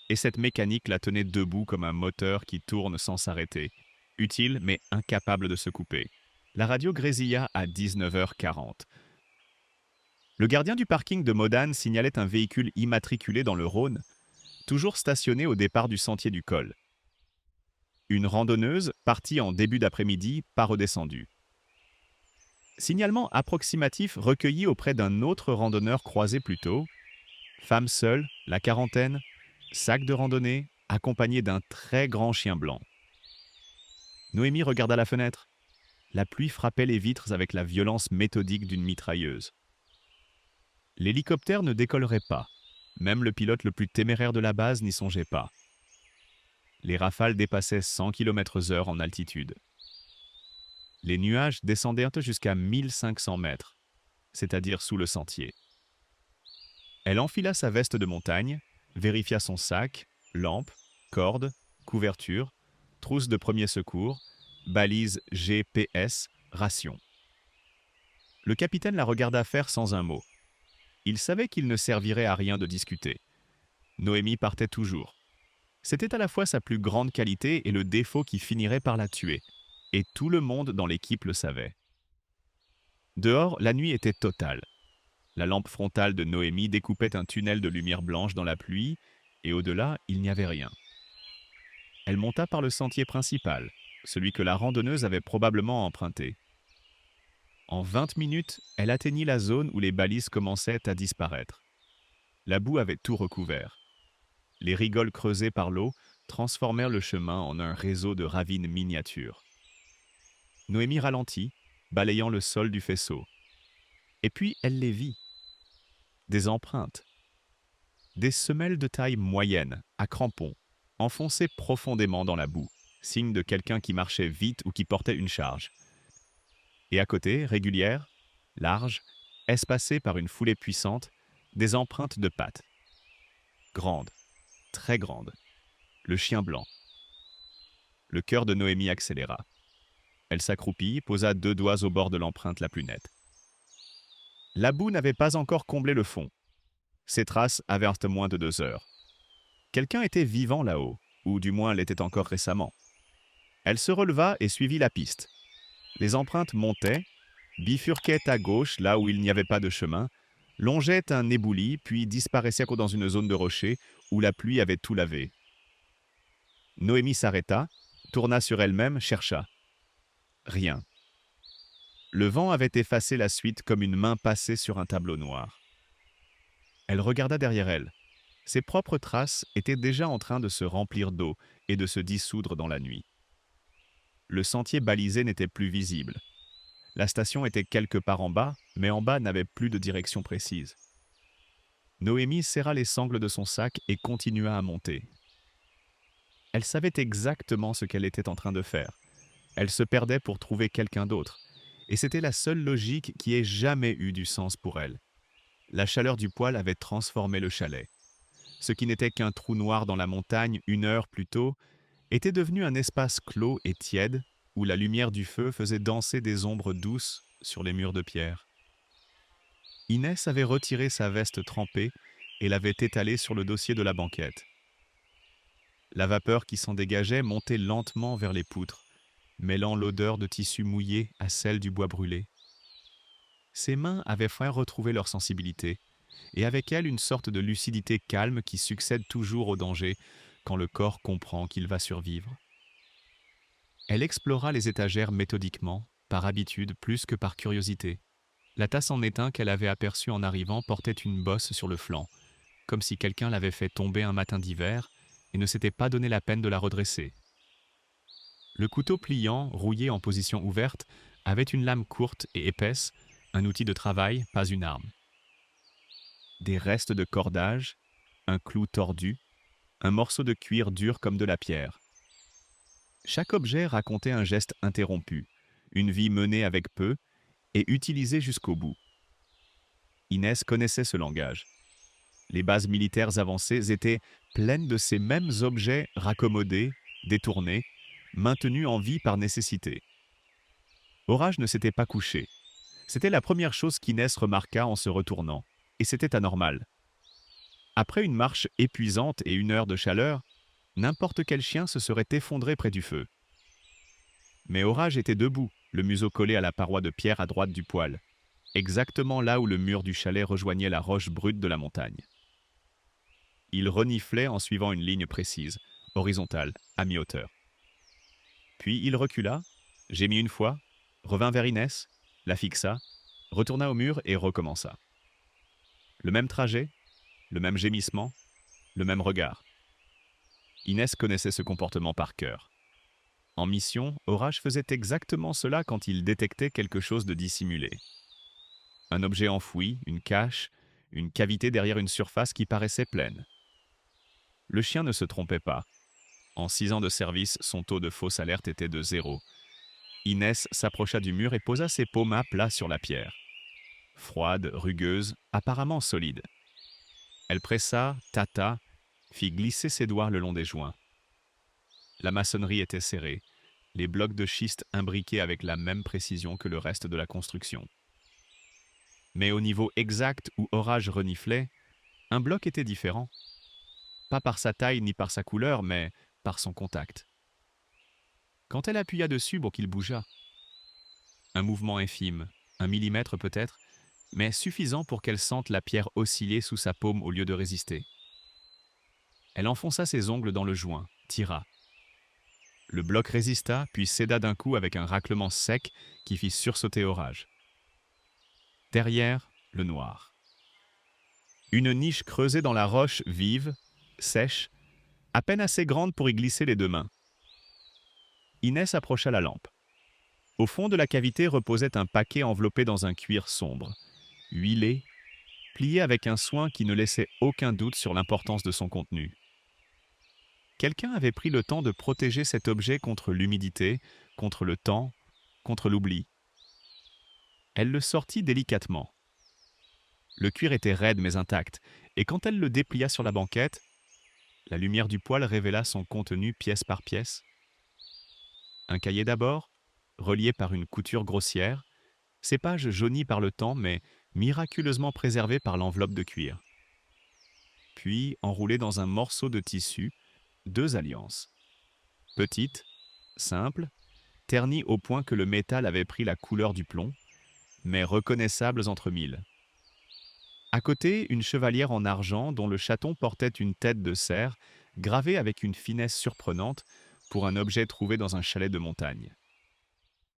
Et cette mécanique la tenait debout comme un moteur qui tourne sans s'arrêter, utile mais incapable de se couper. La radio grésilla à 19h40. Le gardien du parking de Modane signalait un véhicule immatriculé dans le Rhône, toujours stationné au départ du sentier du col. Une randonneuse, partie en début d'après-midi, pas redescendue. Signalement approximatif recueilli auprès d'un autre randonneur croisé plus tôt. Femme seule, la quarantaine, sac de randonnée, accompagné d'un très grand chien blanc. Noémie regarda la fenêtre. La pluie frappait les vitres avec la violence méthodique d'une mitrailleuse. L'hélicoptère ne décollerait pas. Même le pilote le plus téméraire de la base n'y songeait pas. Les rafales dépassaient 100 km/h en altitude. Les nuages descendaient jusqu'à 1500 mètres, c'est-à-dire sous le sentier. Elle enfila sa veste de montagne, vérifia son sac, lampe, corde, couverture, trousse de premier secours, balise GPS, ration. Le capitaine la regarda faire sans un mot. Il savait qu'il ne servirait à rien de discuter. Noémie partait toujours. C'était à la fois sa plus grande qualité et le défaut qui finirait par la tuer. Et tout le monde dans l'équipe le savait. Dehors, la nuit était totale. La lampe frontale de Noémie découpait un tunnel de lumière blanche dans la pluie, et au-delà, il n'y avait rien. Elle monta par le sentier principal, celui que la randonneuse avait probablement emprunté. En 20 minutes, elle atteignit la zone où les balises commençaient à disparaître. La boue avait tout recouvert. Les rigoles creusées par l'eau transformèrent le chemin en un réseau de ravines miniatures. Noémie ralentit, balayant le sol du faisceau. Et puis elle les vit. Des empreintes. Des semelles de taille moyenne, à crampons, enfoncées profondément dans la boue, signe de quelqu'un qui marchait vite ou qui portait une charge. Et à côté, régulières, larges, espacées par une foulée puissante, des empreintes de pattes. Grandes, très grandes. Le chien blanc. Le cœur de Noémie accéléra. Elle s'accroupit, posa 2 doigts au bord de l'empreinte la plus nette. La boue n'avait pas encore comblé le fond. Ses traces avaient moins de 2 heures. Quelqu'un était vivant là-haut, ou du moins l'était encore récemment. Elle se releva et suivit la piste. Les empreintes montaient, bifurquaient à gauche là où il n'y avait pas de chemin, longeaient un éboulis, puis disparaissaient dans une zone de rochers où la pluie avait tout lavé. Noémie s'arrêta, tourna sur elle-même, chercha. Rien. Le vent avait effacé la suite comme une main passée sur un tableau noir. Elle regarda derrière elle. Ses propres traces étaient déjà en train de se remplir d'eau et de se dissoudre dans la nuit. Le sentier balisé n'était plus visible. La station était quelque part en bas, mais en bas n'avait plus de direction précise. Noémie serra les sangles de son sac et continua à monter. Elle savait exactement ce qu'elle était en train de faire. Elle se perdait pour trouver quelqu'un d'autre, et c'était la seule logique qui ait jamais eu du sens pour elle. La chaleur du poêle avait transformé le chalet. Ce qui n'était qu'un trou noir dans la montagne 1 heure plus tôt était devenu un espace clos et tiède où la lumière du feu faisait danser des ombres douces sur les murs de pierre. Inès avait retiré sa veste trempée et l'avait étalée sur le dossier de la banquette. La vapeur qui s'en dégageait montait lentement vers les poutres, mêlant l'odeur de tissu mouillé à celle du bois brûlé. Ses mains avaient enfin retrouvé leur sensibilité, et avec elle une sorte de lucidité calme qui succède toujours au danger quand le corps comprend qu'il va survivre. Elle explora les étagères méthodiquement, par habitude plus que par curiosité. La tasse en étain qu'elle avait aperçue en arrivant portait une bosse sur le flanc, comme si quelqu'un l'avait fait tomber un matin d'hiver et ne s'était pas donné la peine de la redresser. Le couteau pliant, rouillé en position ouverte, avait une lame courte et épaisse, un outil de travail, pas une arme. Des restes de cordage, un clou tordu, un morceau de cuir dur comme de la pierre. Chaque objet racontait un geste interrompu, une vie menée avec peu et utilisée jusqu'au bout. Inès connaissait ce langage. Les bases militaires avancées étaient pleines de ces mêmes objets raccommodés, détournés, maintenus en vie par nécessité. Orage ne s'était pas couché. C'était la première chose qu'Inès remarqua en se retournant, et c'était anormal. Après une marche épuisante et 1 heure de chaleur, n'importe quel chien se serait effondré près du feu. Mais Orage était debout, le museau collé à la paroi de pierre à droite du poêle, exactement là où le mur du chalet rejoignait la roche brute de la montagne. Il reniflait en suivant une ligne précise, horizontale, à mi-hauteur. Puis il recula, gémit une fois, revint vers Inès, la fixa, retourna au mur et recommença. Le même trajet, le même gémissement, le même regard. Inès connaissait ce comportement par cœur. En mission, Orage faisait exactement cela quand il détectait quelque chose de dissimulé. Un objet enfoui, une cache, une cavité derrière une surface qui paraissait pleine. Le chien ne se trompait pas. En 6 ans de service, son taux de fausse alerte était de 0. Inès s'approcha du mur et posa ses paumes à plat sur la pierre. Froide, rugueuse, apparemment solide. Elle pressa, tâta, fit glisser ses doigts le long des joints. La maçonnerie était serrée, les blocs de schiste imbriqués avec la même précision que le reste de la construction. Mais au niveau exact où Orage reniflait, un bloc était différent. Pas par sa taille ni par sa couleur, mais par son contact. Quand elle appuya dessus pour qu'il bougea. Un mouvement infime, 1 millimètre peut-être, mais suffisant pour qu'elle sente la pierre osciller sous sa paume au lieu de résister. Elle enfonça ses ongles dans le joint, tira. Le bloc résista, puis céda d'un coup avec un raclement sec qui fit sursauter Orage. Derrière, le noir. Une niche creusée dans la roche vive, sèche, à peine assez grande pour y glisser les 2 mains. Inès approcha la lampe. Au fond de la cavité reposait un paquet enveloppé dans un cuir sombre, huilé, plié avec un soin qui ne laissait aucun doute sur l'importance de son contenu. Quelqu'un avait pris le temps de protéger cet objet contre l'humidité, contre le temps, contre l'oubli. Elle le sortit délicatement. Le cuir était raide mais intact, et quand elle le déplia sur la banquette, la lumière du poêle révéla son contenu pièce par pièce. Un cahier d'abord, relié par une couture grossière, ses pages jaunies par le temps mais miraculeusement préservées par l'enveloppe de cuir. Puis, enroulées dans un morceau de tissu, 2 alliances. Petites, simples, ternies au point que le métal avait pris la couleur du plomb, mais reconnaissables entre mille. À côté, une chevalière en argent dont le chaton portait une tête de cerf, gravée avec une finesse surprenante pour un objet trouvé dans un chalet de montagne.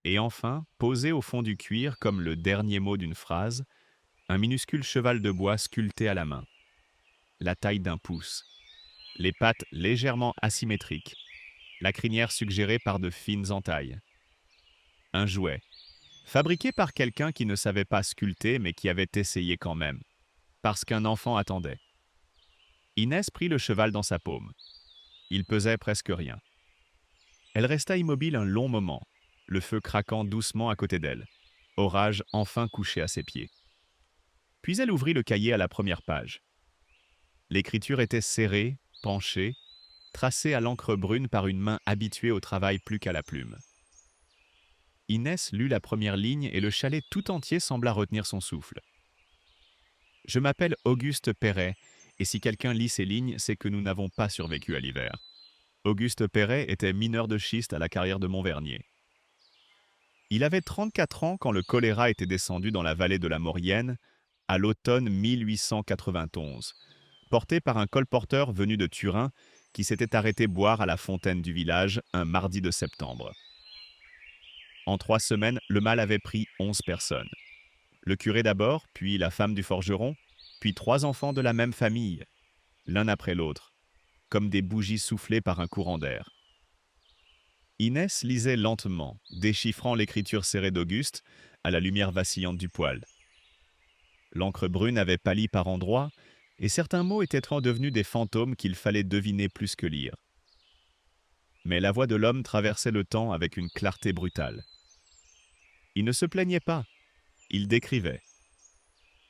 Et enfin, posé au fond du cuir comme le dernier mot d'une phrase, un minuscule cheval de bois sculpté à la main. La taille d'1 pouce. Les pattes légèrement asymétriques. La crinière suggérée par de fines entailles. Un jouet. Fabriqué par quelqu'un qui ne savait pas sculpter mais qui avait essayé quand même. Parce qu'un enfant attendait. Inès prit le cheval dans sa paume. Il pesait presque rien. Elle resta immobile un long moment, le feu craquant doucement à côté d'elle. Orage enfin couché à ses pieds. Puis elle ouvrit le cahier à la première page. L'écriture était serrée, penchée, tracée à l'encre brune par une main habituée au travail plus qu'à la plume. Inès lut la première ligne et le chalet tout entier sembla retenir son souffle. « Je m'appelle Auguste Perret, et si quelqu'un lit ces lignes, c'est que nous n'avons pas survécu à l'hiver. » Auguste Perret était mineur de schiste à la carrière de Montvernier. Il avait 34 ans quand le choléra était descendu dans la vallée de la Maurienne, à l'automne 1891, porté par un colporteur venu de Turin qui s'était arrêté boire à la fontaine du village un mardi de septembre. En 3 semaines, le mal avait pris 11 personnes. Le curé d'abord, puis la femme du forgeron, puis 3 enfants de la même famille, l'un après l'autre, comme des bougies soufflées par un courant d'air. Inès lisait lentement, déchiffrant l'écriture serrée d'Auguste à la lumière vacillante du poêle. L'encre brune avait pâli par endroits, et certains mots étaient devenus des fantômes qu'il fallait deviner plus que lire. Mais la voix de l'homme traversait le temps avec une clarté brutale. Il ne se plaignait pas, il décrivait.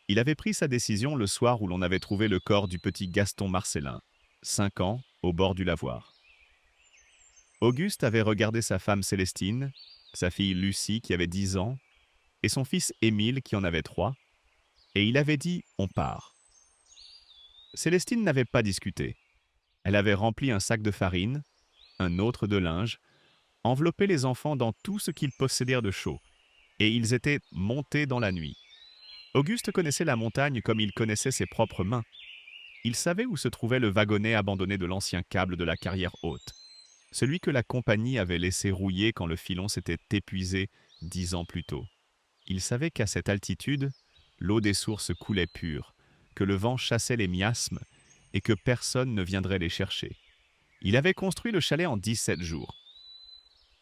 Il avait pris sa décision le soir où l'on avait trouvé le corps du petit Gaston Marcellin, 5 ans, au bord du lavoir. Auguste avait regardé sa femme Célestine, sa fille Lucie qui avait 10 ans, et son fils Émile qui en avait 3, et il avait dit « on part ». Célestine n'avait pas discuté. Elle avait rempli un sac de farine, un autre de linge, enveloppé les enfants dans tout ce qu'ils possédèrent de chaud, et ils étaient montés dans la nuit. Auguste connaissait la montagne comme il connaissait ses propres mains. Il savait où se trouvait le wagonnet abandonné de l'ancien câble de la carrière haute, celui que la compagnie avait laissé rouiller quand le filon s'était épuisé 10 ans plus tôt. Il savait qu'à cette altitude, l'eau des sources coulait pure, que le vent chassait les miasmes et que personne ne viendrait les chercher. Il avait construit le chalet en 17 jours.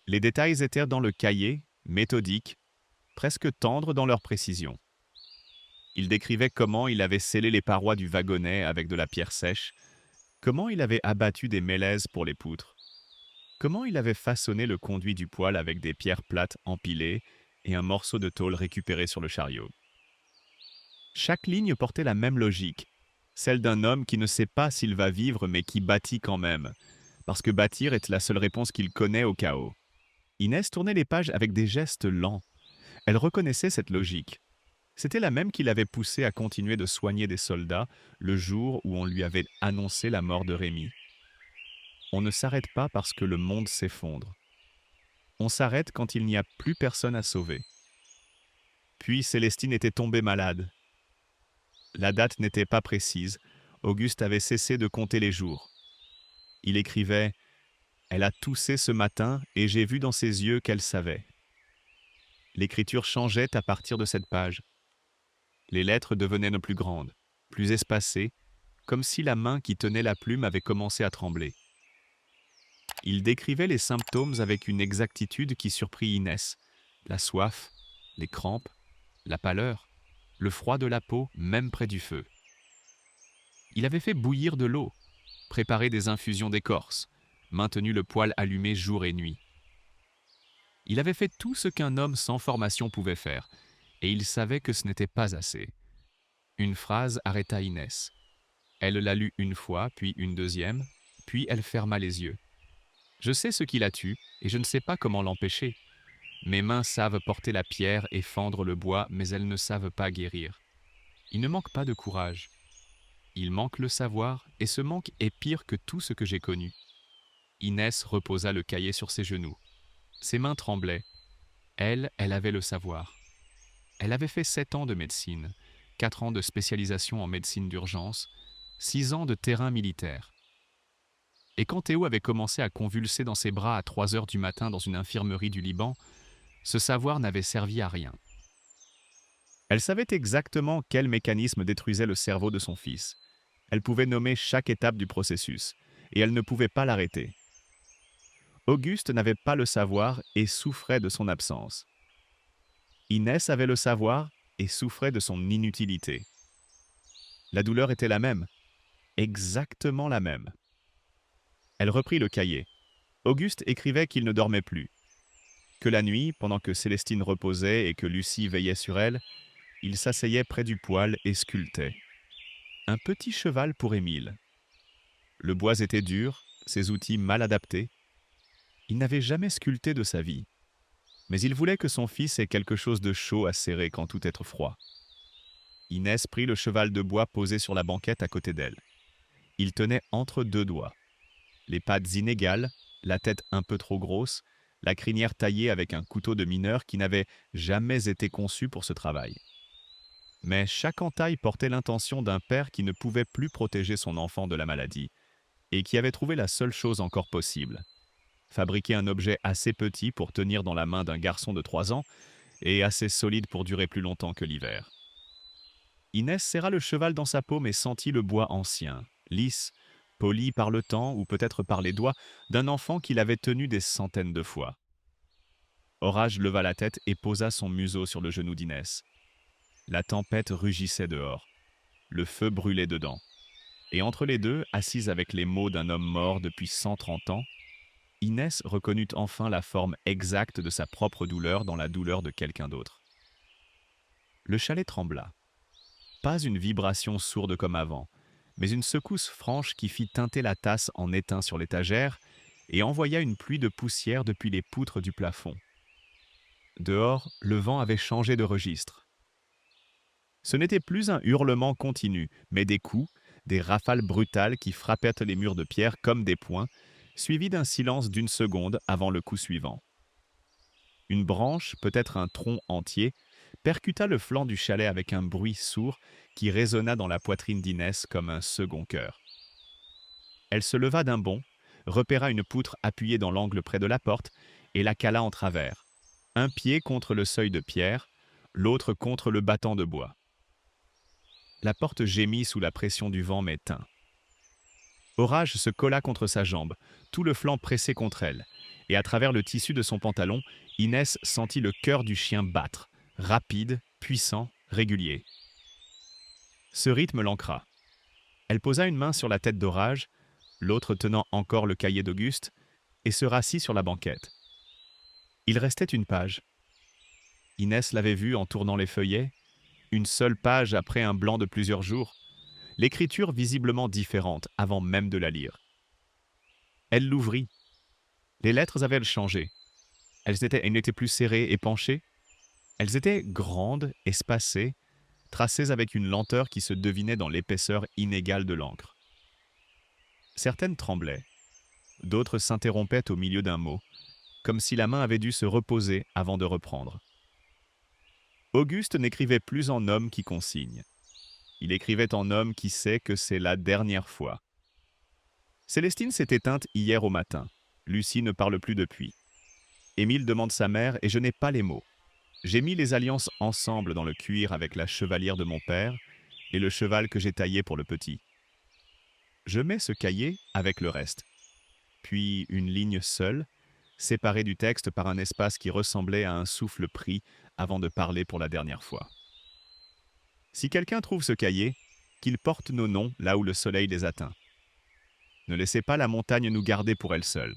Les détails étaient dans le cahier, méthodiques, presque tendres dans leur précision. Il décrivait comment il avait scellé les parois du wagonnet avec de la pierre sèche, comment il avait abattu des mélèzes pour les poutres, comment il avait façonné le conduit du poêle avec des pierres plates empilées et un morceau de tôle récupéré sur le chariot. Chaque ligne portait la même logique, celle d'un homme qui ne sait pas s'il va vivre mais qui bâtit quand même, parce que bâtir est la seule réponse qu'il connaît au chaos. Inès tournait les pages avec des gestes lents. Elle reconnaissait cette logique. C'était la même qui l'avait poussé à continuer de soigner des soldats le jour où on lui avait annoncé la mort de Rémi. On ne s'arrête pas parce que le monde s'effondre. On s'arrête quand il n'y a plus personne à sauver. Puis Célestine était tombée malade. La date n'était pas précise. Auguste avait cessé de compter les jours. Il écrivait « Elle a toussé ce matin et j'ai vu dans ses yeux qu'elle savait ». L'écriture changeait à partir de cette page. Les lettres devenaient plus grandes, plus espacées, comme si la main qui tenait la plume avait commencé à trembler. Il décrivait les symptômes avec une exactitude qui surprit Inès. La soif, les crampes, la pâleur, le froid de la peau, même près du feu. Il avait fait bouillir de l'eau, préparé des infusions d'écorce, maintenu le poêle allumé jour et nuit. Il avait fait tout ce qu'un homme sans formation pouvait faire, et il savait que ce n'était pas assez. Une phrase arrêta Inès. Elle la lut une fois, puis une deuxième, puis elle ferma les yeux. Je sais ce qui la tue, et je ne sais pas comment l'empêcher. Mes mains savent porter la pierre et fendre le bois, mais elles ne savent pas guérir. Il ne manque pas de courage. Il manque le savoir, et ce manque est pire que tout ce que j'ai connu. Inès reposa le cahier sur ses genoux. Ses mains tremblaient. Elle avait le savoir. Elle avait fait 7 ans de médecine, 4 ans de spécialisation en médecine d'urgence, 6 ans de terrain militaire. Et quand Théo avait commencé à convulser dans ses bras à 3 heures du matin dans une infirmerie du Liban, ce savoir n'avait servi à rien. Elle savait exactement quel mécanisme détruisait le cerveau de son fils. Elle pouvait nommer chaque étape du processus, et elle ne pouvait pas l'arrêter. Auguste n'avait pas le savoir et souffrait de son absence. Inès avait le savoir et souffrait de son inutilité. La douleur était la même, exactement la même. Elle reprit le cahier. Auguste écrivait qu'il ne dormait plus, que la nuit, pendant que Célestine reposait et que Lucie veillait sur elle, il s'asseyait près du poêle et sculptait. Un petit cheval pour Émile. Le bois était dur, ses outils mal adaptés. Il n'avait jamais sculpté de sa vie, mais il voulait que son fils ait quelque chose de chaud à serrer quand tout est froid. Inès prit le cheval de bois posé sur la banquette à côté d'elle. Il tenait entre 2 doigts. Les pattes inégales, la tête un peu trop grosse, la crinière taillée avec un couteau de mineur qui n'avait jamais été conçu pour ce travail. Mais chaque entaille portait l'intention d'un père qui ne pouvait plus protéger son enfant de la maladie et qui avait trouvé la seule chose encore possible. Fabriquer un objet assez petit pour tenir dans la main d'un garçon de 3 ans et assez solide pour durer plus longtemps que l'hiver. Inès serra le cheval dans sa paume et sentit le bois ancien, lisse, poli par le temps ou peut-être par les doigts d'un enfant qu'il avait tenu des centaines de fois. Orage leva la tête et posa son museau sur le genou d'Inès. La tempête rugissait dehors. Le feu brûlait dedans. Et entre les deux, assise avec les mots d'un homme mort depuis 130 ans, Inès reconnut enfin la forme exacte de sa propre douleur dans la douleur de quelqu'un d'autre. Le chalet trembla. Pas une vibration sourde comme avant, mais une secousse franche qui fit teinter la tasse en étain sur l'étagère et envoya une pluie de poussière depuis les poutres du plafond. Dehors, le vent avait changé de registre. Ce n'était plus un hurlement continu, mais des coups, des rafales brutales qui frappaient les murs de pierre comme des poings, suivis d'un silence d'une seconde avant le coup suivant. Une branche, peut-être un tronc entier, percuta le flanc du chalet avec un bruit sourd qui résonna dans la poitrine d'Inès comme un second cœur. Elle se leva d'un bond, repéra une poutre appuyée dans l'angle près de la porte et la cala en travers, un pied contre le seuil de pierre, l'autre contre le battant de bois. La porte gémit sous la pression du vent mais tint. Orage se colla contre sa jambe, tout le flanc pressé contre elle, et à travers le tissu de son pantalon, Inès sentit le cœur du chien battre, rapide, puissant, régulier. Ce rythme l'ancra. Elle posa une main sur la tête d'Orage, l'autre tenant encore le cahier d'Auguste, et se rassit sur la banquette. Il restait une page. Inès l'avait vue en tournant les feuillets, une seule page après un blanc de plusieurs jours, l'écriture visiblement différente avant même de la lire. Elle l'ouvrit. Les lettres avaient changé. Elles n'étaient plus serrées et penchées. Elles étaient grandes, espacées, tracées avec une lenteur qui se devinait dans l'épaisseur inégale de l'encre. Certaines tremblaient. D'autres s'interrompaient au milieu d'un mot, comme si la main avait dû se reposer avant de reprendre. Auguste n'écrivait plus en homme qui consigne. Il écrivait en homme qui sait que c'est la dernière fois. Célestine s'est éteinte hier au matin. Lucie ne parle plus depuis. Émile demande sa mère et je n'ai pas les mots. J'ai mis les alliances ensemble dans le cuir avec la chevalière de mon père et le cheval que j'ai taillé pour le petit. Je mets ce cahier avec le reste. Puis une ligne seule, séparée du texte par un espace qui ressemblait à un souffle pris avant de parler pour la dernière fois. Si quelqu'un trouve ce cahier, qu'il porte nos noms là où le soleil les atteint. Ne laissez pas la montagne nous garder pour elle seule.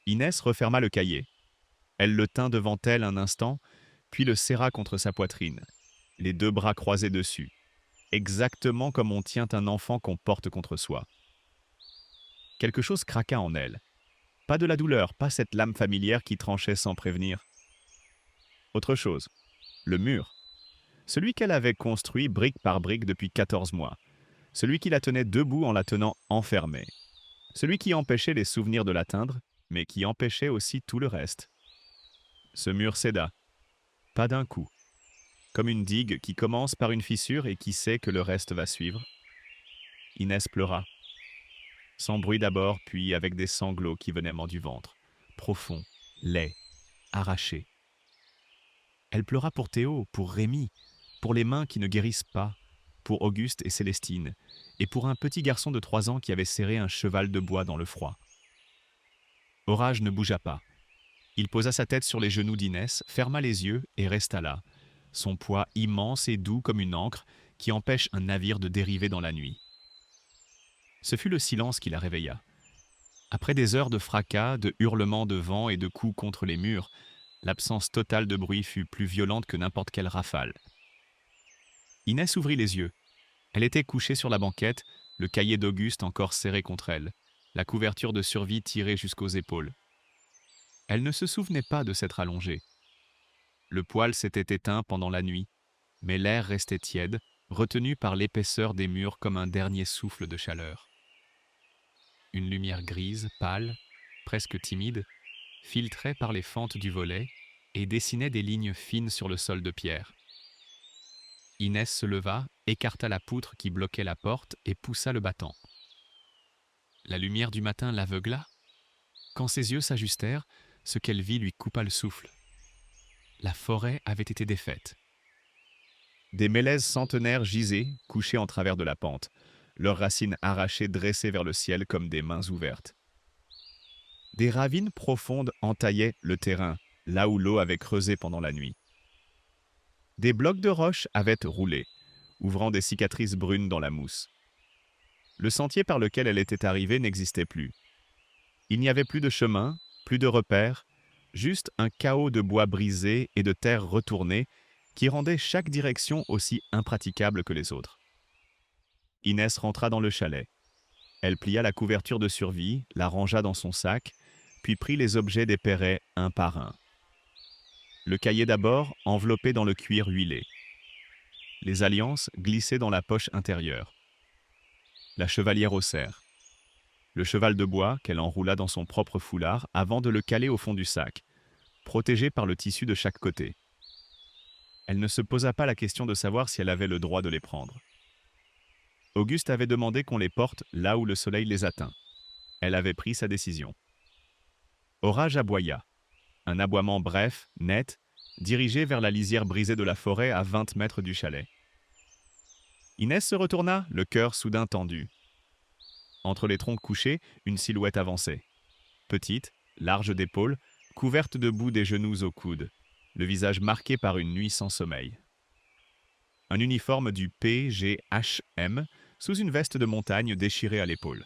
Inès referma le cahier. Elle le tint devant elle un instant, puis le serra contre sa poitrine, les deux bras croisés dessus, exactement comme on tient un enfant qu'on porte contre soi. Quelque chose craqua en elle. Pas de la douleur, pas cette lame familière qui tranchait sans prévenir. Autre chose, le mur. Celui qu'elle avait construit brique par brique depuis 14 mois. Celui qui la tenait debout en la tenant enfermée. Celui qui empêchait les souvenirs de l'atteindre, mais qui empêchait aussi tout le reste. Ce mur céda. Pas d'un coup. Comme une digue qui commence par une fissure et qui sait que le reste va suivre. Inès pleura. Sans bruit d'abord, puis avec des sanglots qui venaient du ventre. Profonds, laids, arrachés. Elle pleura pour Théo, pour Rémi, pour les mains qui ne guérissent pas, pour Auguste et Célestine, et pour un petit garçon de 3 ans qui avait serré un cheval de bois dans le froid. Orage ne bougea pas. Il posa sa tête sur les genoux d'Inès, ferma les yeux et resta là, son poids immense et doux comme une ancre qui empêche un navire de dériver dans la nuit. Ce fut le silence qui la réveilla. Après des heures de fracas, de hurlements de vent et de coups contre les murs, l'absence totale de bruit fut plus violente que n'importe quelle rafale. Inès ouvrit les yeux. Elle était couchée sur la banquette, le cahier d'Auguste encore serré contre elle, la couverture de survie tirée jusqu'aux épaules. Elle ne se souvenait pas de s'être allongée. Le poêle s'était éteint pendant la nuit, mais l'air restait tiède, retenu par l'épaisseur des murs comme un dernier souffle de chaleur. Une lumière grise, pâle, presque timide, filtrait par les fentes du volet et dessinait des lignes fines sur le sol de pierre. Inès se leva, écarta la poutre qui bloquait la porte et poussa le battant. La lumière du matin l'aveugla. Quand ses yeux s'ajustèrent, ce qu'elle vit lui coupa le souffle. La forêt avait été défaite. Des mélèzes centenaires gisaient, couchés en travers de la pente. leurs racines arrachées dressées vers le ciel comme des mains ouvertes. Des ravines profondes entaillaient le terrain, là où l'eau avait creusé pendant la nuit. Des blocs de roche avaient roulé, ouvrant des cicatrices brunes dans la mousse. Le sentier par lequel elle était arrivée n'existait plus. Il n'y avait plus de chemin, plus de repères, juste un chaos de bois brisé et de terre retournée qui rendait chaque direction aussi impraticable que les autres. Inès rentra dans le chalet. Elle plia la couverture de survie, la rangea dans son sac, puis prit les objets des Perret un par un. Le cahier d'abord, enveloppé dans le cuir huilé. Les alliances glissées dans la poche intérieure. La chevalière au cerf. Le cheval de bois qu'elle enroula dans son propre foulard avant de le caler au fond du sac, protégé par le tissu de chaque côté. Elle ne se posa pas la question de savoir si elle avait le droit de les prendre. Auguste avait demandé qu'on les porte là où le soleil les atteint. Elle avait pris sa décision. Orage aboya. Un aboiement bref, net, dirigé vers la lisière brisée de la forêt à 20 mètres du chalet. Inès se retourna, le cœur soudain tendu. Entre les troncs couchés, une silhouette avançait. Petite, large d'épaules, couverte de boue des genoux aux coudes, le visage marqué par une nuit sans sommeil. Un uniforme du PGHM sous une veste de montagne déchirée à l'épaule.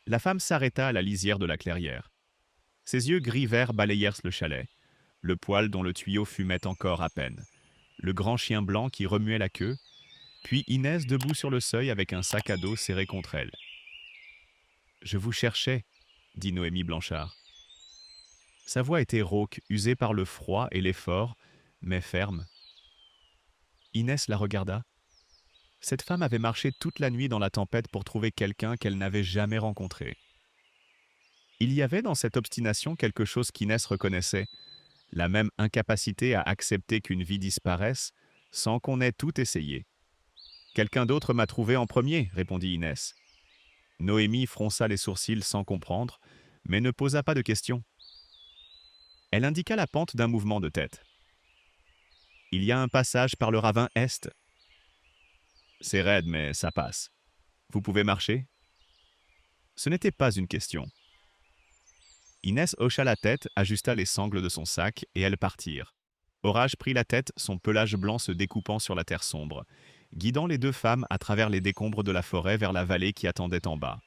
La femme s'arrêta à la lisière de la clairière. Ses yeux gris-vert balayèrent le chalet, le poêle dont le tuyau fumait encore à peine, le grand chien blanc qui remuait la queue, puis Inès debout sur le seuil avec un sac à dos serré contre elle. « Je vous cherchais », dit Noémie Blanchard. Sa voix était rauque, usée par le froid et l'effort, mais ferme. Inès la regarda. Cette femme avait marché toute la nuit dans la tempête pour trouver quelqu'un qu'elle n'avait jamais rencontré. Il y avait dans cette obstination quelque chose qu'Inès reconnaissait, la même incapacité à accepter qu'une vie disparaisse sans qu'on ait tout essayé. « Quelqu'un d'autre m'a trouvé en premier », répondit Inès. Noémie fronça les sourcils sans comprendre, mais ne posa pas de questions. Elle indiqua la pente d'un mouvement de tête. « Il y a un passage par le ravin est. »« C'est raide, mais ça passe. Vous pouvez marcher ?» Ce n'était pas une question. Inès hocha la tête, ajusta les sangles de son sac, et elles partirent. Orage prit la tête, son pelage blanc se découpant sur la terre sombre, guidant les deux femmes à travers les décombres de la forêt vers la vallée qui attendait en bas.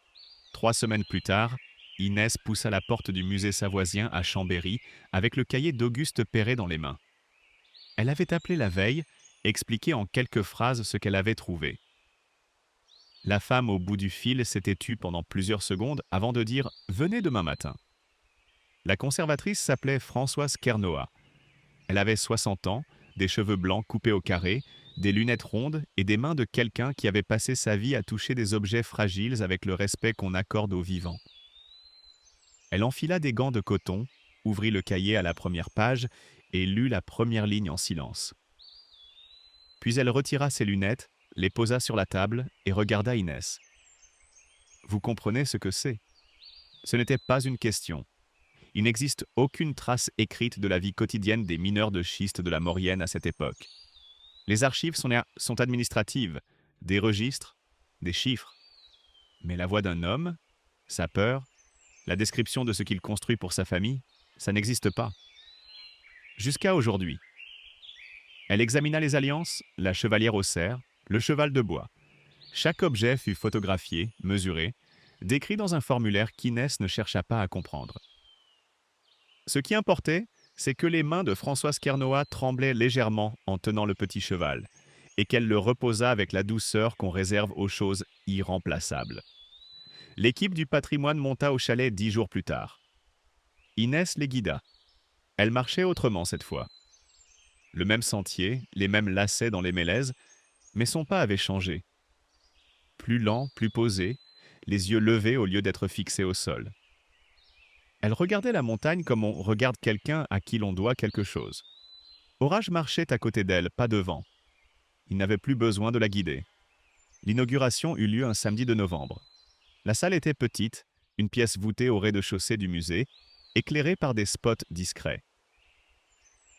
3 semaines plus tard, Inès poussa la porte du musée savoisien à Chambéry avec le cahier d'Auguste Perret dans les mains. Elle avait appelé la veille, expliqué en quelques phrases ce qu'elle avait trouvé. La femme au bout du fil s'était tue pendant plusieurs secondes avant de dire « Venez demain matin ». La conservatrice s'appelait Françoise Kernoat. Elle avait 60 ans, des cheveux blancs coupés au carré, des lunettes rondes et des mains de quelqu'un qui avait passé sa vie à toucher des objets fragiles avec le respect qu'on accorde aux vivants. Elle enfila des gants de coton, ouvrit le cahier à la première page et lut la première ligne en silence. Puis elle retira ses lunettes, les posa sur la table et regarda Inès. « Vous comprenez ce que c'est ? Ce n'était pas une question. Il n'existe aucune trace écrite de la vie quotidienne des mineurs de schiste de la Maurienne à cette époque. Les archives sont administratives, des registres, des chiffres. Mais la voix d'un homme, sa peur, la description de ce qu'il construit pour sa famille, ça n'existe pas. Jusqu'à aujourd'hui. Elle examina les alliances, la chevalière au cerf, le cheval de bois. Chaque objet fut photographié, mesuré, décrit dans un formulaire qu'Inès ne chercha pas à comprendre. Ce qui importait, c'est que les mains de Françoise Kernoat tremblaient légèrement en tenant le petit cheval, et qu'elle le reposa avec la douceur qu'on réserve aux choses irremplaçables. L'équipe du patrimoine monta au chalet 10 jours plus tard. Inès les guida. Elle marchait autrement cette fois. Le même sentier, les mêmes lacets dans les mélèzes, mais son pas avait changé. Plus lent, plus posé, les yeux levés au lieu d'être fixés au sol. Elle regardait la montagne comme on regarde quelqu'un à qui l'on doit quelque chose. Orage marchait à côté d'elle, pas devant. Il n'avait plus besoin de la guider. L'inauguration eut lieu un samedi de novembre. La salle était petite, une pièce voûtée au rez-de-chaussée du musée, éclairée par des spots discrets.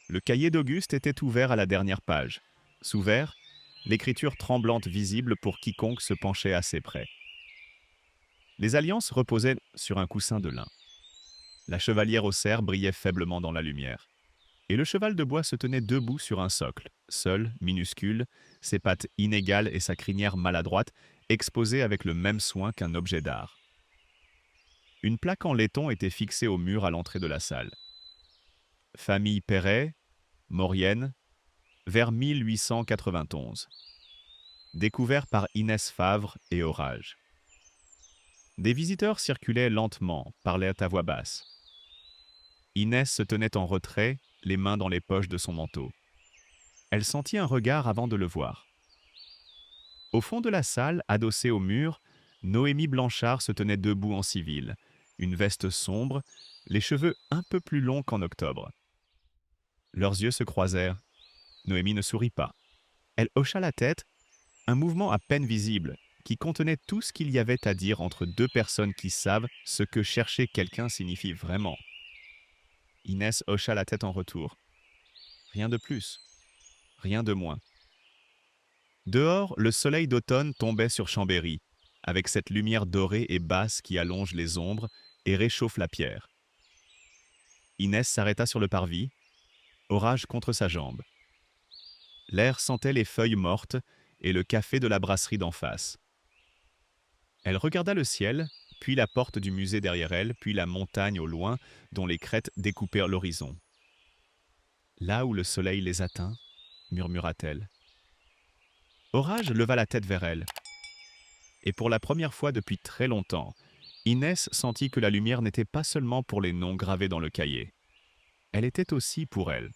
Le cahier d'Auguste était ouvert à la dernière page. Sous verre, l'écriture tremblante visible pour quiconque se penchait assez près. Les alliances reposaient sur un coussin de lin. La chevalière au cerf brillait faiblement dans la lumière. Et le cheval de bois se tenait debout sur un socle, seul, minuscule, ses pattes inégales et sa crinière maladroite, exposées avec le même soin qu'un objet d'art. Une plaque en laiton était fixée au mur à l'entrée de la salle. Famille Perret, Maurienne, vers 1891. Découvert par Inès Favre et Orage. Des visiteurs circulaient lentement, parlaient à voix basse. Inès se tenait en retrait, les mains dans les poches de son manteau. Elle sentit un regard avant de le voir. Au fond de la salle, adossée au mur, Noémie Blanchard se tenait debout en civil, une veste sombre, les cheveux un peu plus longs qu'en octobre. Leurs yeux se croisèrent. Noémie ne sourit pas. Elle hocha la tête, un mouvement à peine visible, qui contenait tout ce qu'il y avait à dire entre deux personnes qui savent ce que chercher quelqu'un signifie vraiment. Inès hocha la tête en retour. Rien de plus, rien de moins. Dehors, le soleil d'automne tombait sur Chambéry, avec cette lumière dorée et basse qui allonge les ombres et réchauffe la pierre. Inès s'arrêta sur le parvis, Orage contre sa jambe. L'air sentait les feuilles mortes et le café de la brasserie d'en face. Elle regarda le ciel, puis la porte du musée derrière elle, puis la montagne au loin dont les crêtes découpèrent l'horizon. Là où le soleil les atteint, murmura-t-elle. Orage leva la tête vers elle. Et pour la première fois depuis très longtemps, Inès sentit que la lumière n'était pas seulement pour les noms gravés dans le cahier. Elle était aussi pour elle.